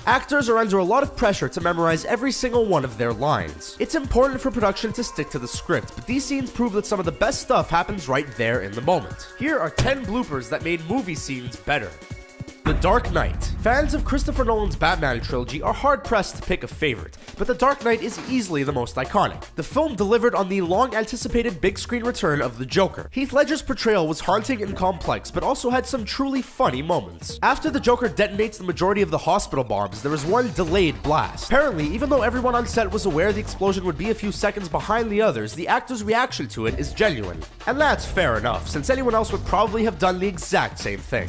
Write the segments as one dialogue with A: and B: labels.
A: Actors are under a lot of pressure to memorize every single one of their lines. It's important for production to stick to the script, but these scenes prove that some of the best stuff happens right there in the moment. Here are 10 bloopers that made movie scenes better. The Dark Knight. Fans of Christopher Nolan's Batman trilogy are hard-pressed to pick a favorite, but The Dark Knight is easily the most iconic. The film delivered on the long-anticipated big-screen return of the Joker. Heath Ledger's portrayal was haunting and complex, but also had some truly funny moments. After the Joker detonates the majority of the hospital bombs, there is one delayed blast. Apparently, even though everyone on set was aware the explosion would be a few seconds behind the others, the actor's reaction to it is genuine. And that's fair enough, since anyone else would probably have done the exact same thing.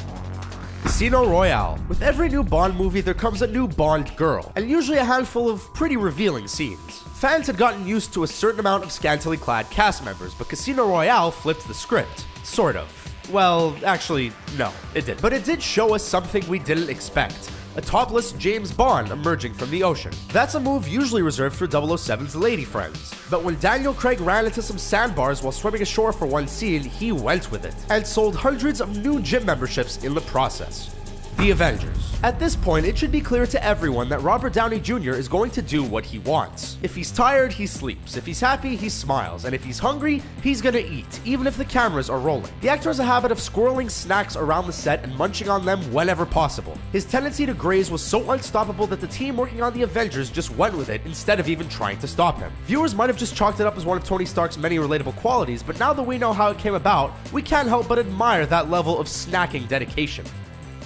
A: Casino Royale. With every new Bond movie, there comes a new Bond girl, and usually a handful of pretty revealing scenes. Fans had gotten used to a certain amount of scantily clad cast members, but Casino Royale flipped the script. Sort of. Well, actually, no, it didn't. But it did show us something we didn't expect. A topless James Bond emerging from the ocean. That's a move usually reserved for 007's lady friends. But when Daniel Craig ran into some sandbars while swimming ashore for one scene, he went with it, and sold hundreds of new gym memberships in the process. The Avengers. At this point, it should be clear to everyone that Robert Downey Jr. is going to do what he wants. If he's tired, he sleeps. If he's happy, he smiles. And if he's hungry, he's gonna eat, even if the cameras are rolling. The actor has a habit of squirreling snacks around the set and munching on them whenever possible. His tendency to graze was so unstoppable that the team working on the Avengers just went with it instead of even trying to stop him. Viewers might have just chalked it up as one of Tony Stark's many relatable qualities, but now that we know how it came about, we can't help but admire that level of snacking dedication.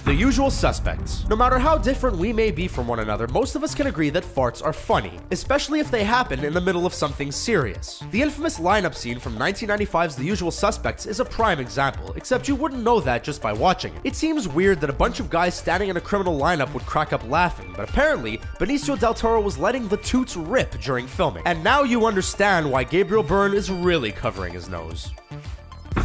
A: The Usual Suspects. No matter how different we may be from one another, most of us can agree that farts are funny, especially if they happen in the middle of something serious. The infamous lineup scene from 1995's The Usual Suspects is a prime example, except you wouldn't know that just by watching it. It seems weird that a bunch of guys standing in a criminal lineup would crack up laughing, but apparently, Benicio del Toro was letting the toots rip during filming. And now you understand why Gabriel Byrne is really covering his nose.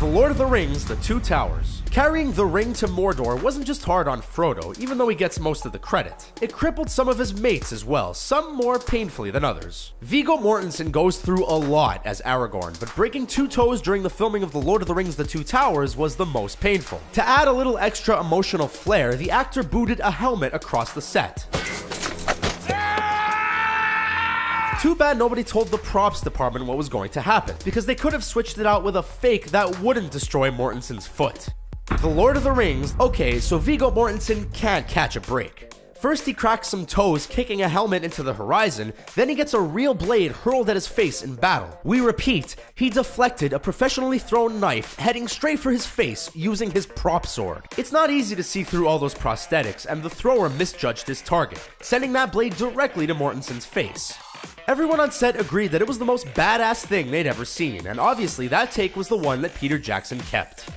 A: The Lord of the Rings, The Two Towers. Carrying the ring to Mordor wasn't just hard on Frodo, even though he gets most of the credit. It crippled some of his mates as well, some more painfully than others. Viggo Mortensen goes through a lot as Aragorn, but breaking 2 toes during the filming of The Lord of the Rings, The Two Towers was the most painful. To add a little extra emotional flair, the actor booted a helmet across the set. Too bad nobody told the props department what was going to happen, because they could have switched it out with a fake that wouldn't destroy Mortensen's foot. The Lord of the Rings. Okay, so Viggo Mortensen can't catch a break. First he cracks some toes kicking a helmet into the horizon, then he gets a real blade hurled at his face in battle. We repeat, he deflected a professionally thrown knife heading straight for his face using his prop sword. It's not easy to see through all those prosthetics, and the thrower misjudged his target, sending that blade directly to Mortensen's face. Everyone on set agreed that it was the most badass thing they'd ever seen, and obviously that take was the one that Peter Jackson kept.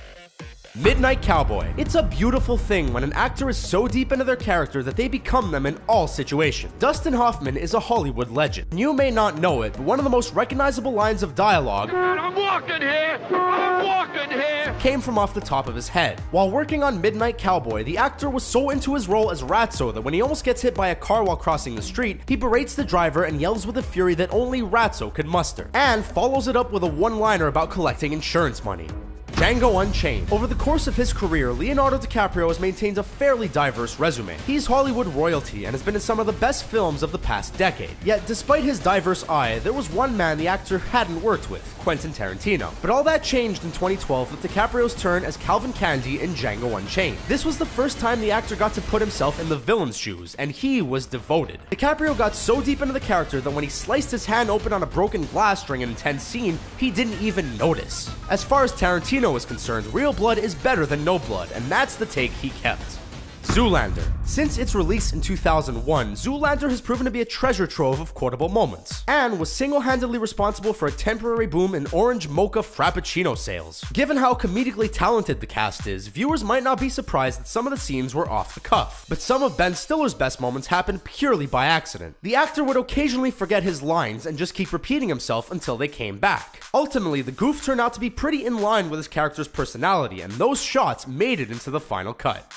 A: Midnight Cowboy. It's a beautiful thing when an actor is so deep into their character that they become them in all situations. Dustin Hoffman is a Hollywood legend. You may not know it, but one of the most recognizable lines of dialogue, "I'm walking here! I'm walking here!" came from off the top of his head. While working on Midnight Cowboy, the actor was so into his role as Ratso that when he almost gets hit by a car while crossing the street, he berates the driver and yells with a fury that only Ratso could muster, and follows it up with a one-liner about collecting insurance money. Django Unchained. Over the course of his career, Leonardo DiCaprio has maintained a fairly diverse resume. He's Hollywood royalty and has been in some of the best films of the past decade. Yet, despite his diverse eye, there was one man the actor hadn't worked with, Quentin Tarantino. But all that changed in 2012 with DiCaprio's turn as Calvin Candy in Django Unchained. This was the first time the actor got to put himself in the villain's shoes, and he was devoted. DiCaprio got so deep into the character that when he sliced his hand open on a broken glass during an intense scene, he didn't even notice. As far as Tarantino is concerned, real blood is better than no blood, and that's the take he kept. Zoolander. Since its release in 2001, Zoolander has proven to be a treasure trove of quotable moments, and was single-handedly responsible for a temporary boom in orange mocha frappuccino sales. Given how comedically talented the cast is, viewers might not be surprised that some of the scenes were off the cuff, but some of Ben Stiller's best moments happened purely by accident. The actor would occasionally forget his lines and just keep repeating himself until they came back. Ultimately, the goof turned out to be pretty in line with his character's personality, and those shots made it into the final cut.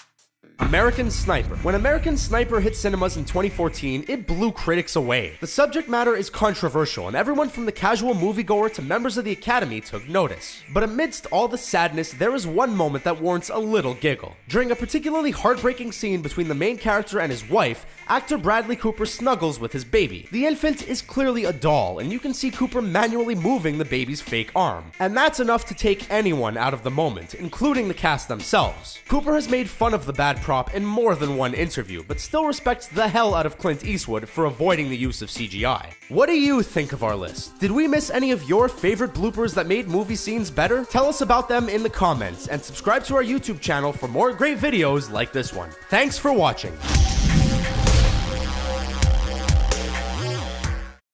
A: American Sniper. When American Sniper hit cinemas in 2014, it blew critics away. The subject matter is controversial, and everyone from the casual moviegoer to members of the Academy took notice. But amidst all the sadness, there is one moment that warrants a little giggle. During a particularly heartbreaking scene between the main character and his wife, actor Bradley Cooper snuggles with his baby. The infant is clearly a doll, and you can see Cooper manually moving the baby's fake arm. And that's enough to take anyone out of the moment, including the cast themselves. Cooper has made fun of the bad prop in more than one interview, but still respects the hell out of Clint Eastwood for avoiding the use of CGI. What do you think of our list? Did we miss any of your favorite bloopers that made movie scenes better? Tell us about them in the comments, and subscribe to our YouTube channel for more great videos like this one. Thanks for watching.